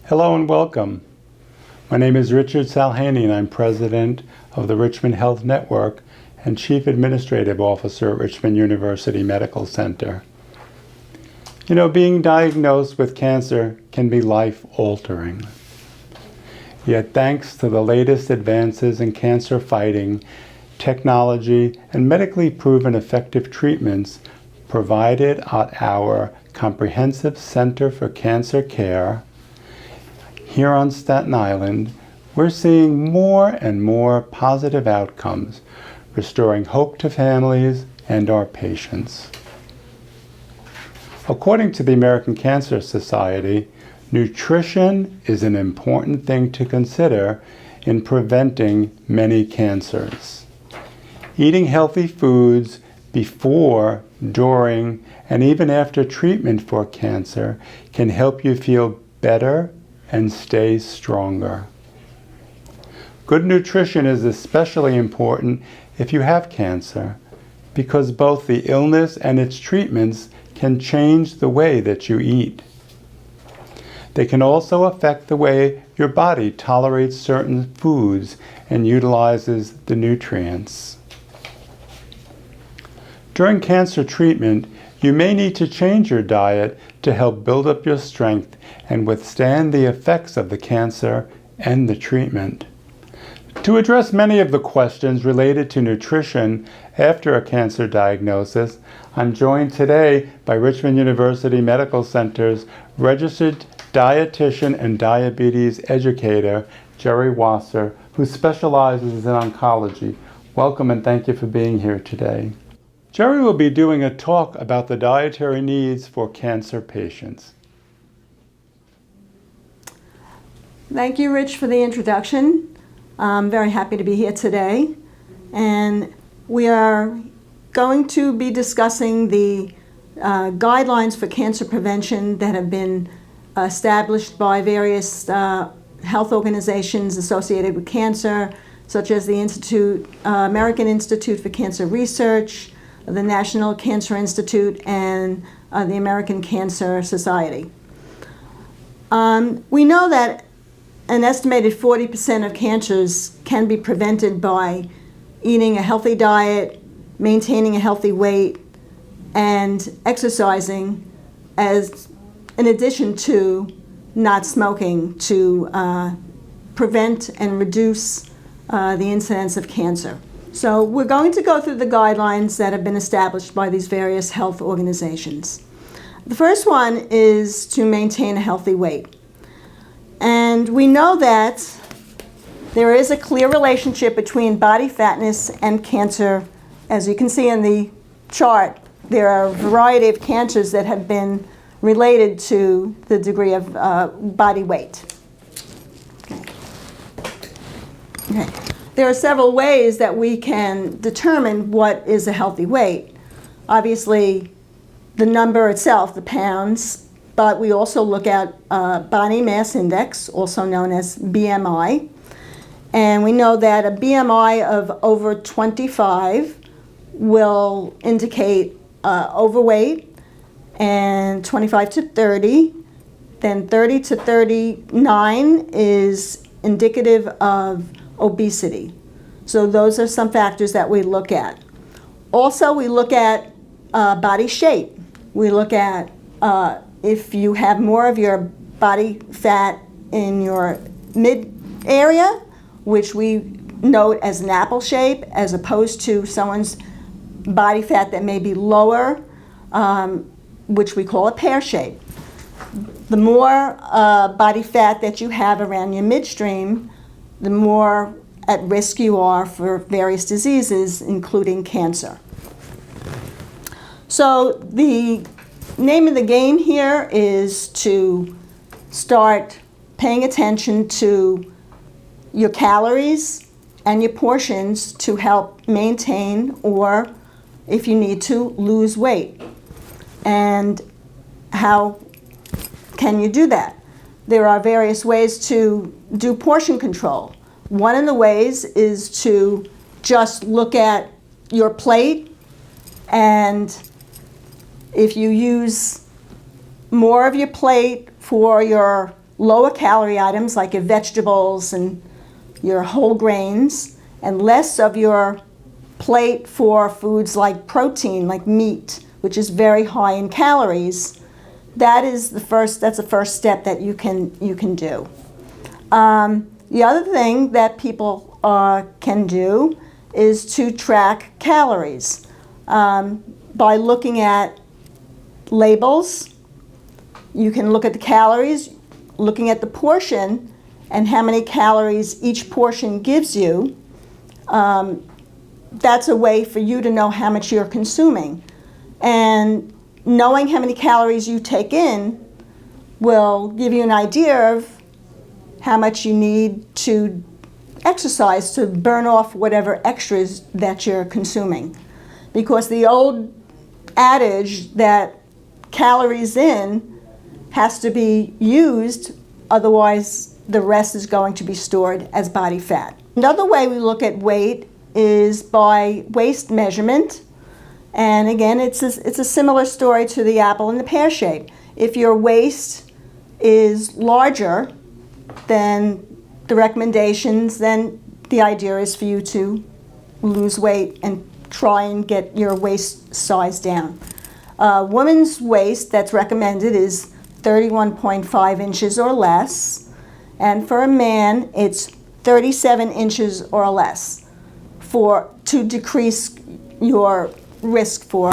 Hello and welcome. My name is Richard Salhaney and I'm president of the Richmond Health Network and Chief Administrative Officer at Richmond University Medical Center. You know, being diagnosed with cancer can be life-altering. Yet thanks to the latest advances in cancer fighting, technology, and medically proven effective treatments provided at our Comprehensive Center for Cancer Care here on Staten Island, we're seeing more and more positive outcomes, restoring hope to families and our patients. According to the American Cancer Society, nutrition is an important thing to consider in preventing many cancers. Eating healthy foods before, during, and even after treatment for cancer can help you feel better and stay stronger. Good nutrition is especially important if you have cancer, because both the illness and its treatments can change the way that you eat. They can also affect the way your body tolerates certain foods and utilizes the nutrients. During cancer treatment, you may need to change your diet to help build up your strength and withstand the effects of the cancer and the treatment. To address many of the questions related to nutrition after a cancer diagnosis, I'm joined today by Richmond University Medical Center's registered dietitian and diabetes educator, Jerry Wasser, who specializes in oncology. Welcome and thank you for being here today. Jerry will be doing a talk about the dietary needs for cancer patients. Thank you, Rich, for the introduction. I'm very happy to be here today. And we are going to be discussing the guidelines for cancer prevention that have been established by various health organizations associated with cancer, such as the American Institute for Cancer Research, the National Cancer Institute, and the American Cancer Society. We know that an estimated 40% of cancers can be prevented by eating a healthy diet, maintaining a healthy weight, and exercising, as in addition to not smoking, to prevent and reduce the incidence of cancer. So we're going to go through the guidelines that have been established by these various health organizations. The first one is to maintain a healthy weight. And we know that there is a clear relationship between body fatness and cancer. As you can see in the chart, there are a variety of cancers that have been related to the degree of body weight. Okay. There are several ways that we can determine what is a healthy weight. Obviously, the number itself, the pounds, but we also look at body mass index, also known as BMI. And we know that a BMI of over 25 will indicate overweight, and 25 to 30. Then 30 to 39 is indicative of obesity. So those are some factors that we look at. Also, we look at body shape. We look at if you have more of your body fat in your mid area, which we note as an apple shape, as opposed to someone's body fat that may be lower, which we call a pear shape. The more body fat that you have around your midstream, the more at risk you are for various diseases, including cancer. So the name of the game here is to start paying attention to your calories and your portions to help maintain, or if you need to, lose weight. And how can you do that? There are various ways to do portion control. One of the ways is to just look at your plate, and if you use more of your plate for your lower calorie items like your vegetables and your whole grains, and less of your plate for foods like protein, like meat, which is very high in calories, that's the first step that you can do. The other thing that people can do is to track calories by looking at labels. You can look at the calories, looking at the portion, and how many calories each portion gives you. That's a way for you to know how much you're consuming. And knowing how many calories you take in will give you an idea of how much you need to exercise to burn off whatever extras that you're consuming. Because the old adage that calories in has to be used, otherwise the rest is going to be stored as body fat. Another way we look at weight is by waist measurement. And again, it's a similar story to the apple and the pear shape. If your waist is larger than the recommendations, then the idea is for you to lose weight and try and get your waist size down. A woman's waist that's recommended is 31.5 inches or less, and for a man it's 37 inches or less to decrease your risk for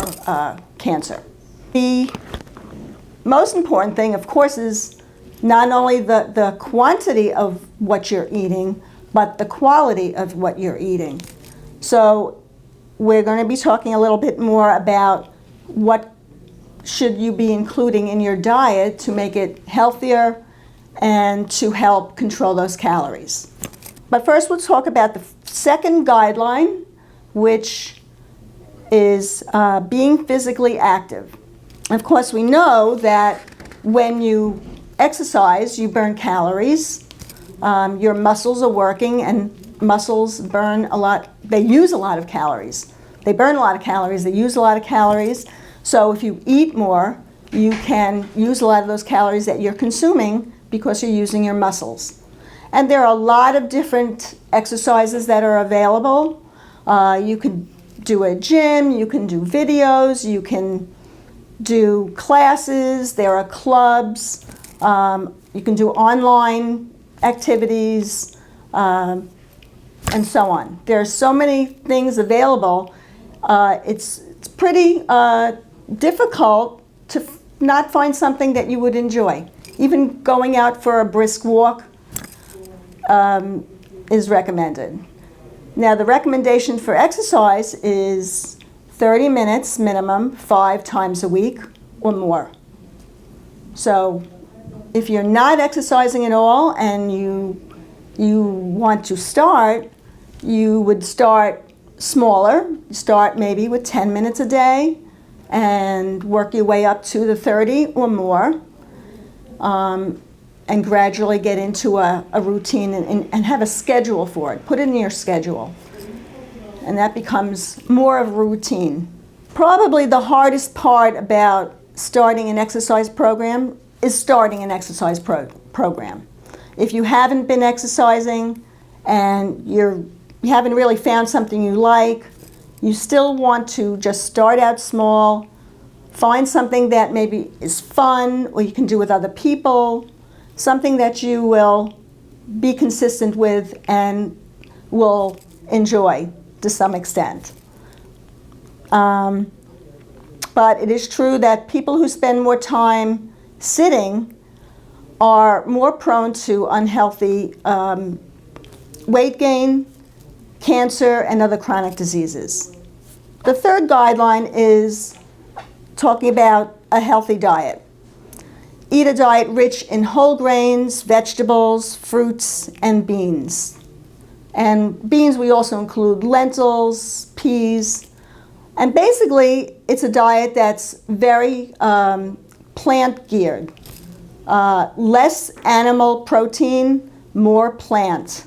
cancer. The most important thing, of course, is not only the quantity of what you're eating, but the quality of what you're eating. So we're going to be talking a little bit more about what should you be including in your diet to make it healthier and to help control those calories. But first we'll talk about the second guideline, which is being physically active. Of course, we know that when you exercise, you burn calories. Your muscles are working, and muscles burn a lot. They use a lot of calories. They burn a lot of calories. They use a lot of calories. So if you eat more, you can use a lot of those calories that you're consuming because you're using your muscles. And there are a lot of different exercises that are available. You could do a gym, you can do videos, you can do classes, there are clubs, you can do online activities, and so on. There are so many things available. It's pretty difficult to not find something that you would enjoy. Even going out for a brisk walk is recommended. Now, the recommendation for exercise is 30 minutes minimum, 5 times a week or more. So if you're not exercising at all and you want to start, you would start smaller. Start maybe with 10 minutes a day and work your way up to the 30 or more, and gradually get into a routine and have a schedule for it. Put it in your schedule. And that becomes more of a routine. Probably the hardest part about starting an exercise program is starting an exercise program. If you haven't been exercising and you haven't really found something you like, you still want to just start out small, find something that maybe is fun or you can do with other people, something that you will be consistent with and will enjoy to some extent. But it is true that people who spend more time sitting are more prone to unhealthy weight gain, cancer, and other chronic diseases. The third guideline is talking about a healthy diet. Eat a diet rich in whole grains, vegetables, fruits, and beans. And beans, we also include lentils, peas, and basically it's a diet that's very plant-geared. Less animal protein, more plant.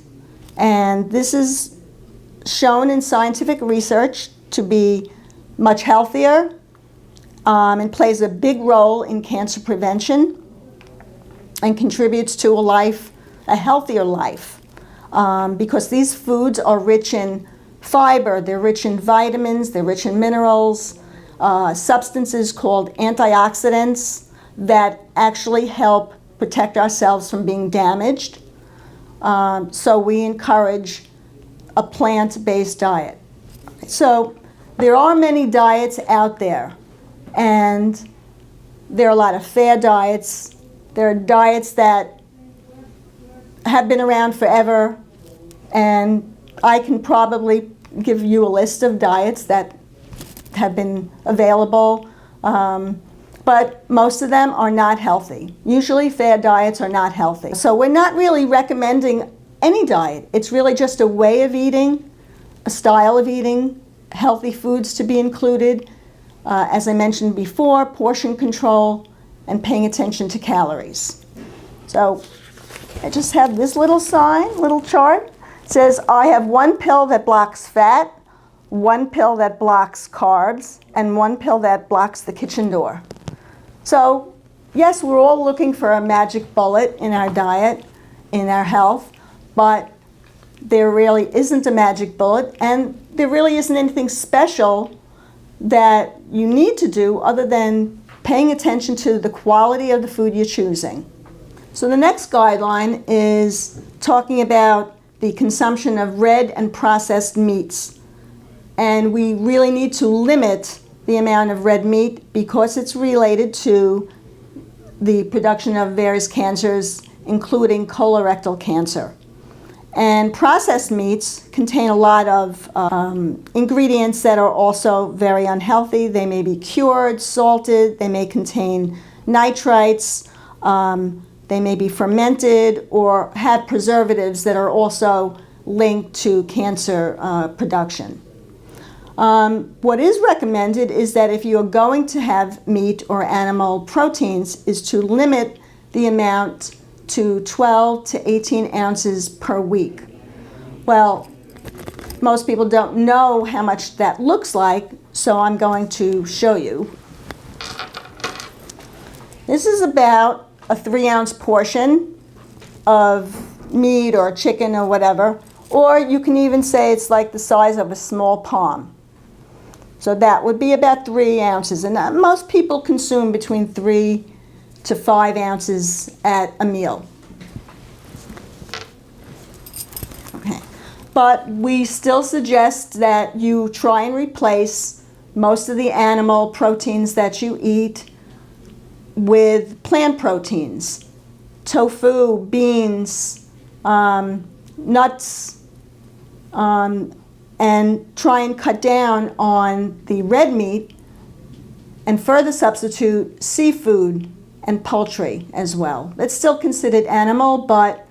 And this is shown in scientific research to be much healthier and plays a big role in cancer prevention. and contributes to a healthier life, because these foods are rich in fiber, they're rich in vitamins, they're rich in minerals, substances called antioxidants that actually help protect ourselves from being damaged. So we encourage a plant-based diet. So there are many diets out there, and there are a lot of fad diets. There are diets that have been around forever, and I can probably give you a list of diets that have been available, but most of them are not healthy. Usually fad diets are not healthy. So we're not really recommending any diet. It's really just a way of eating, a style of eating, healthy foods to be included, as I mentioned before, portion control, and paying attention to calories. So I just have this little chart. It says I have one pill that blocks fat, one pill that blocks carbs, and one pill that blocks the kitchen door. So yes, we're all looking for a magic bullet in our diet, in our health, but there really isn't a magic bullet, and there really isn't anything special that you need to do other than paying attention to the quality of the food you're choosing. So the next guideline is talking about the consumption of red and processed meats. And we really need to limit the amount of red meat because it's related to the production of various cancers, including colorectal cancer. And processed meats contain a lot of ingredients that are also very unhealthy. They may be cured, salted, they may contain nitrites, they may be fermented or have preservatives that are also linked to cancer production. What is recommended is that if you are going to have meat or animal proteins is to limit the amount to 12 to 18 ounces per week. Well, most people don't know how much that looks like, so I'm going to show you. This is about a 3-ounce portion of meat or chicken or whatever, or you can even say it's like the size of a small palm. So that would be about 3 ounces, and most people consume between 3 to 5 ounces at a meal. Okay. But we still suggest that you try and replace most of the animal proteins that you eat with plant proteins, tofu, beans, nuts, and try and cut down on the red meat and further substitute seafood and poultry as well. It's still considered animal, but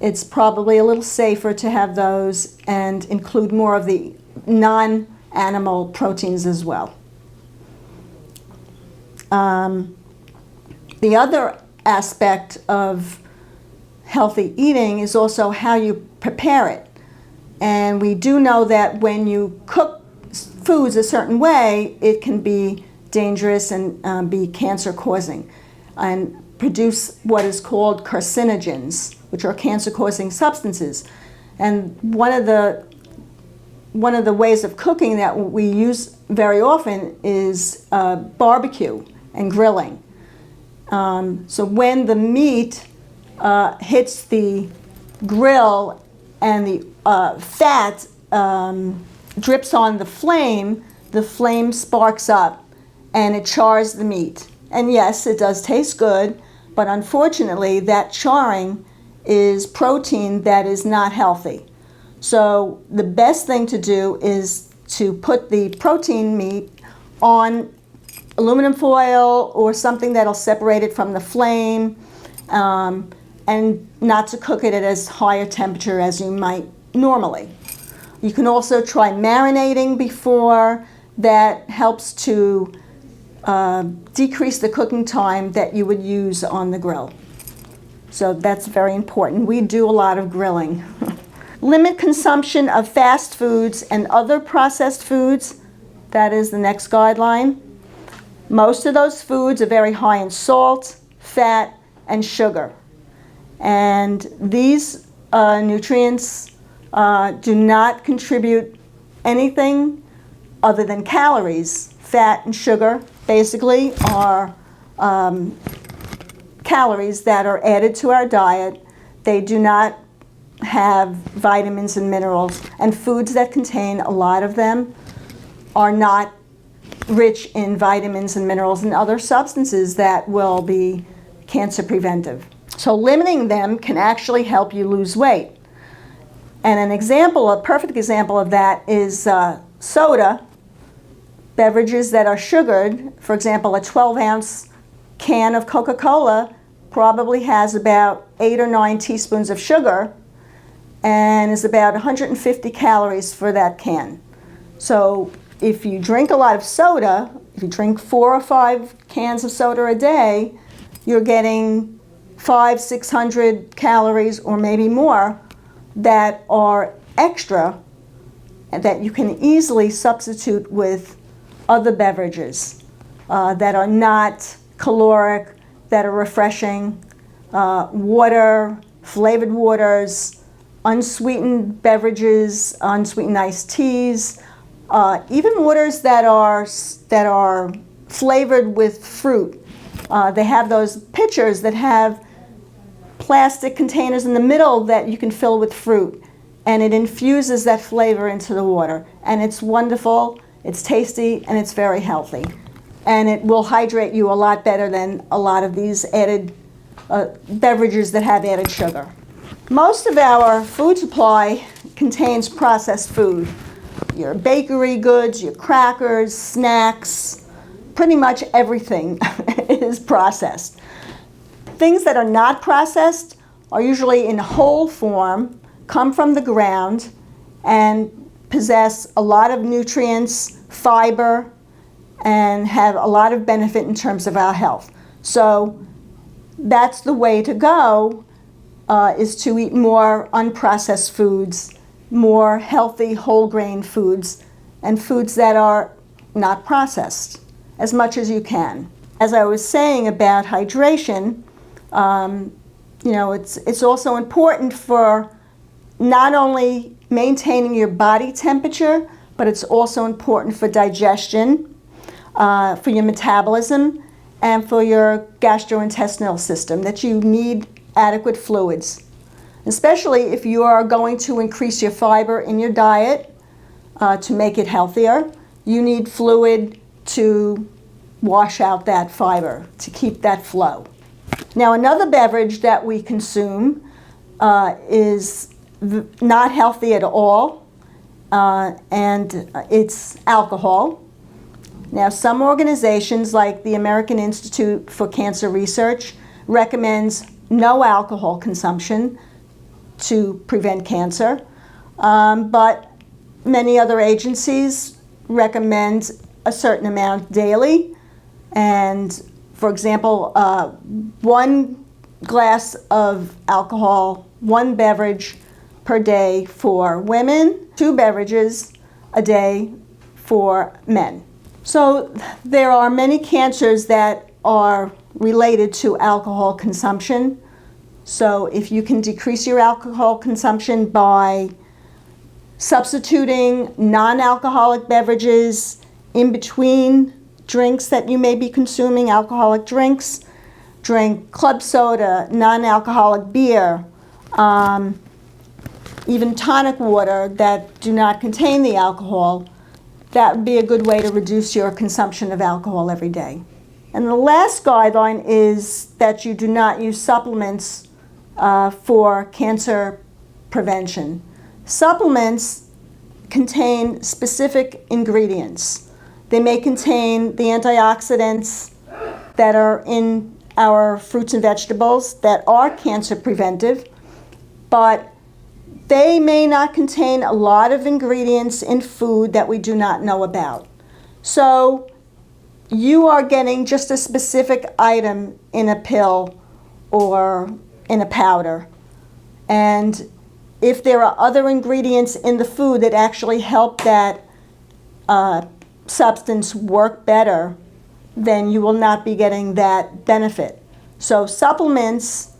it's probably a little safer to have those and include more of the non-animal proteins as well. The other aspect of healthy eating is also how you prepare it. And we do know that when you cook foods a certain way, it can be dangerous and be cancer-causing and produce what is called carcinogens, which are cancer-causing substances. And one of the ways of cooking that we use very often is barbecue and grilling. So when the meat hits the grill and the fat drips on the flame sparks up and it chars the meat. And yes, it does taste good, but unfortunately that charring is protein that is not healthy. So the best thing to do is to put the protein meat on aluminum foil or something that'll separate it from the flame, and not to cook it at as high a temperature as you might normally. You can also try marinating before. That helps to decrease the cooking time that you would use on the grill. So that's very important. We do a lot of grilling. Limit consumption of fast foods and other processed foods. That is the next guideline. Most of those foods are very high in salt, fat, and sugar. And these nutrients do not contribute anything other than calories. Fat and sugar basically are calories that are added to our diet. They do not have vitamins and minerals, and foods that contain a lot of them are not rich in vitamins and minerals and other substances that will be cancer preventive. So limiting them can actually help you lose weight. And an example, a perfect example of that is soda, beverages that are sugared. For example, a 12-ounce can of Coca-Cola probably has about 8 or 9 teaspoons of sugar and is about 150 calories for that can. So if you drink a lot of soda, if you drink 4 or 5 cans of soda a day, you're getting 500-600 calories or maybe more that are extra and that you can easily substitute with other beverages that are not caloric, that are refreshing, water, flavored waters, unsweetened beverages, unsweetened iced teas, even waters that are flavored with fruit. They have those pitchers that have plastic containers in the middle that you can fill with fruit, and it infuses that flavor into the water. And it's wonderful, it's tasty, and it's very healthy. And it will hydrate you a lot better than a lot of these added beverages that have added sugar. Most of our food supply contains processed food. Your bakery goods, your crackers, snacks, pretty much everything is processed. Things that are not processed are usually in whole form, come from the ground, and possess a lot of nutrients, fiber, and have a lot of benefit in terms of our health. So that's the way to go, is to eat more unprocessed foods, more healthy whole grain foods, and foods that are not processed as much as you can. As I was saying about hydration, it's also important for not only maintaining your body temperature, but it's also important for digestion, for your metabolism, and for your gastrointestinal system, that you need adequate fluids. Especially if you are going to increase your fiber in your diet to make it healthier, you need fluid to wash out that fiber, to keep that flow. Now, another beverage that we consume is not healthy at all, and it's alcohol. Now, some organizations like the American Institute for Cancer Research recommends no alcohol consumption to prevent cancer, but many other agencies recommend a certain amount daily. And for example, 1 glass of alcohol, 1 beverage per day for women, 2 beverages a day for men. So there are many cancers that are related to alcohol consumption. So if you can decrease your alcohol consumption by substituting non-alcoholic beverages in between drinks that you may be consuming, alcoholic drinks, drink club soda, non-alcoholic beer, even tonic water that do not contain the alcohol, that would be a good way to reduce your consumption of alcohol every day. And the last guideline is that you do not use supplements for cancer prevention. Supplements contain specific ingredients. They may contain the antioxidants that are in our fruits and vegetables that are cancer preventive, but they may not contain a lot of ingredients in food that we do not know about. So you are getting just a specific item in a pill or in a powder. And if there are other ingredients in the food that actually help that substance work better, then you will not be getting that benefit. So supplements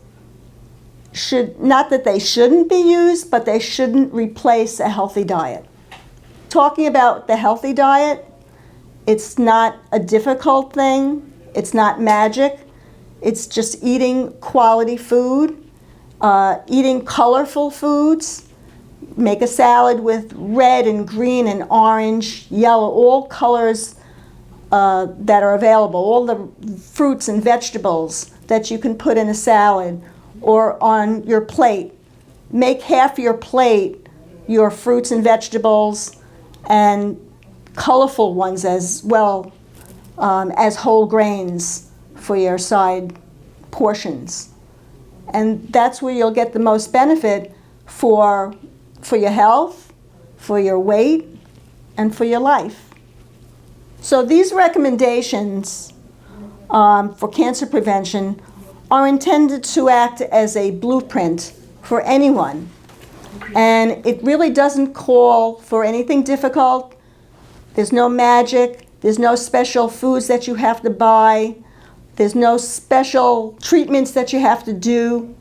should, not that they shouldn't be used, but they shouldn't replace a healthy diet. Talking about the healthy diet, it's not a difficult thing. It's not magic. It's just eating quality food, eating colorful foods. Make a salad with red and green and orange, yellow, all colors that are available, all the fruits and vegetables that you can put in a salad or on your plate. Make half your plate your fruits and vegetables, and colorful ones as well as whole grains for your side portions. And that's where you'll get the most benefit for your health, for your weight, and for your life. So these recommendations for cancer prevention are intended to act as a blueprint for anyone. And it really doesn't call for anything difficult. There's no magic. There's no special foods that you have to buy. There's no special treatments that you have to do.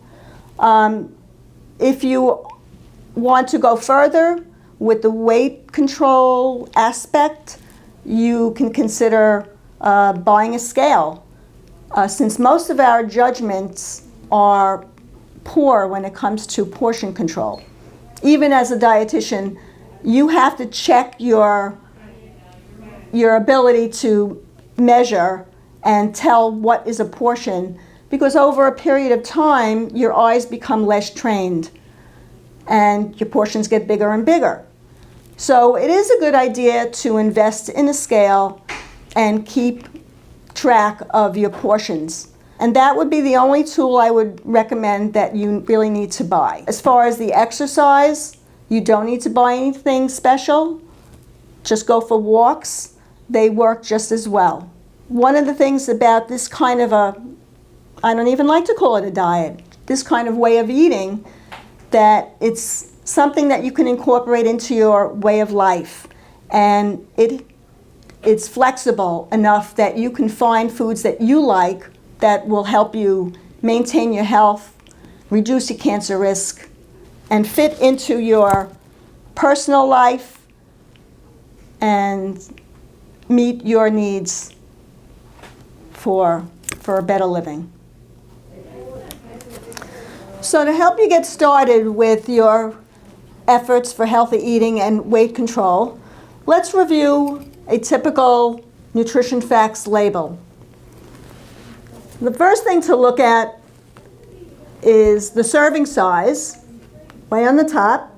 If you want to go further with the weight control aspect, you can consider buying a scale. Since most of our judgments are poor when it comes to portion control. Even as a dietitian, you have to check your ability to measure and tell what is a portion, because over a period of time, your eyes become less trained and your portions get bigger and bigger. So it is a good idea to invest in a scale and keep track of your portions. And that would be the only tool I would recommend that you really need to buy. As far as the exercise, you don't need to buy anything special. Just go for walks. They work just as well. One of the things about this kind of I don't even like to call it a diet, this kind of way of eating, that it's something that you can incorporate into your way of life. And it's flexible enough that you can find foods that you like that will help you maintain your health, reduce your cancer risk, and fit into your personal life and meet your needs for a better living. So to help you get started with your efforts for healthy eating and weight control, let's review a typical nutrition facts label. The first thing to look at is the serving size, way on the top,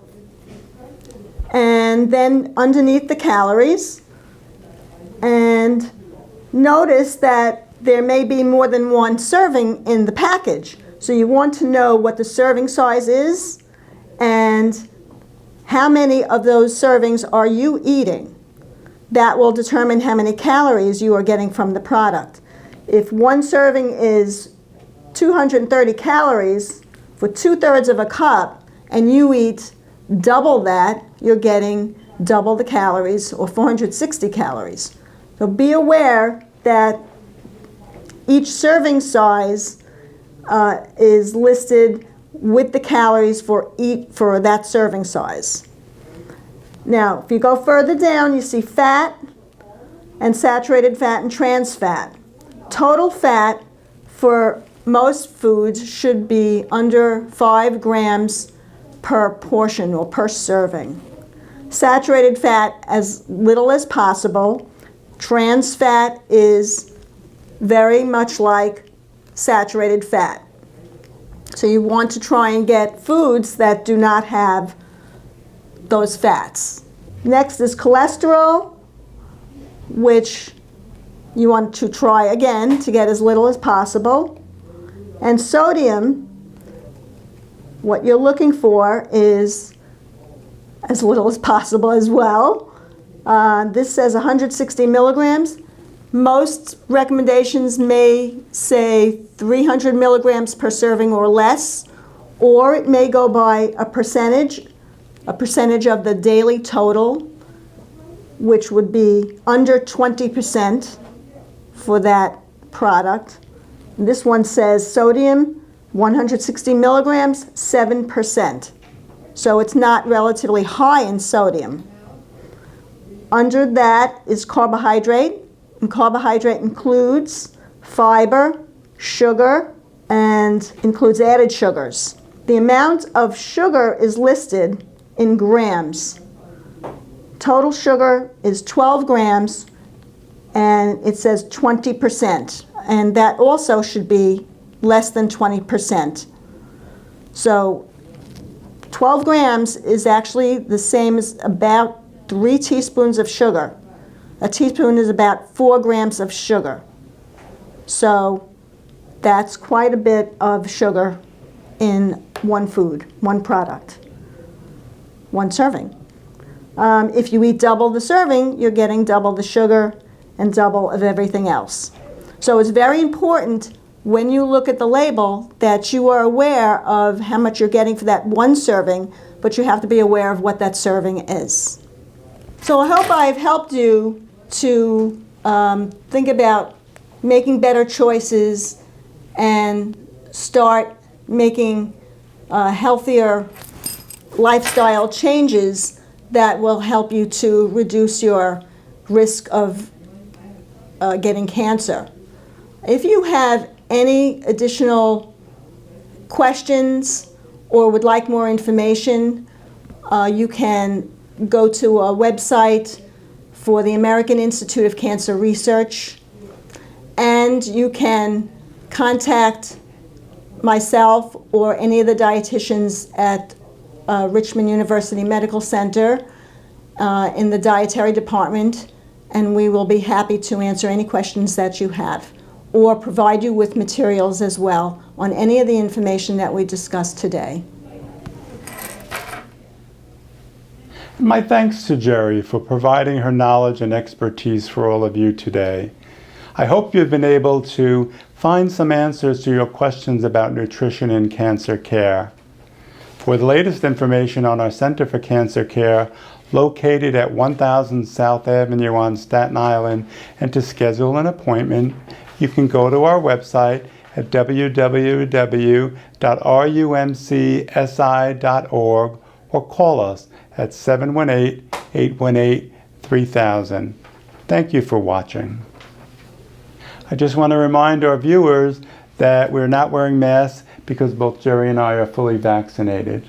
and then underneath the calories. And notice that there may be more than one serving in the package. So you want to know what the serving size is and how many of those servings are you eating. That will determine how many calories you are getting from the product. If one serving is 230 calories for 2/3 of a cup and you eat double that, you're getting double the calories, or 460 calories. So be aware that each serving size is listed with the calories for that serving size. Now, if you go further down, you see fat and saturated fat and trans fat. Total fat for most foods should be under 5 grams per portion or per serving. Saturated fat as little as possible. Trans fat is very much like saturated fat. So you want to try and get foods that do not have those fats. Next is cholesterol, which you want to try again to get as little as possible. And sodium, what you're looking for is as little as possible as well. This says 160 milligrams. Most recommendations may say 300 milligrams per serving or less, or it may go by a percentage of the daily total, which would be under 20% for that product. This one says sodium, 160 milligrams, 7%. So it's not relatively high in sodium. Under that is carbohydrate, and carbohydrate includes fiber, sugar, and includes added sugars. The amount of sugar is listed in grams. Total sugar is 12 grams, and it says 20%, and that also should be less than 20%. So 12 grams is actually the same as about 3 teaspoons of sugar. A teaspoon is about 4 grams of sugar. So that's quite a bit of sugar in one food, one product, one serving. If you eat double the serving, you're getting double the sugar and double of everything else. So it's very important when you look at the label that you are aware of how much you're getting for that one serving, but you have to be aware of what that serving is. So I hope I've helped you to think about making better choices and start making healthier lifestyle changes that will help you to reduce your risk of getting cancer. If you have any additional questions or would like more information, you can go to a website for the American Institute of Cancer Research, and you can contact myself or any of the dietitians at Richmond University Medical Center in the dietary department, and we will be happy to answer any questions that you have or provide you with materials as well on any of the information that we discussed today. My thanks to Jerry for providing her knowledge and expertise for all of you today. I hope you've been able to find some answers to your questions about nutrition and cancer care. For the latest information on our Center for Cancer Care, located at 1000 South Avenue on Staten Island, and to schedule an appointment, you can go to our website at www.rumcsi.org or call us at 718-818-3000. Thank you for watching. I just want to remind our viewers that we're not wearing masks because both Jerry and I are fully vaccinated.